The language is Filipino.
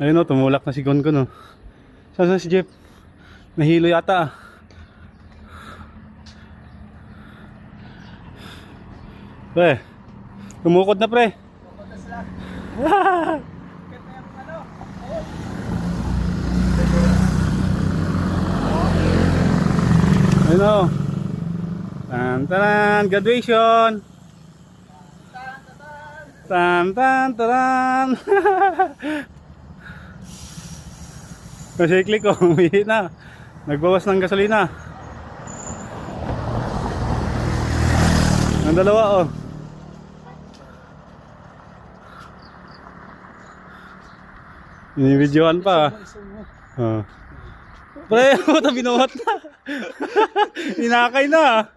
Ayun o, tumulak na si Gon Gon o. Saan si Jeff? Nahilo yata ah. Pre, tumukod na pre. Ayun o. Tan-taran, graduation. Tan-tan-taran. Kasi click ko, umihi na. Nagbawas ng gasolina. Ang dalawa oh. Binibidyoan pa. Oh. Pre, binuhat na. Inakay na.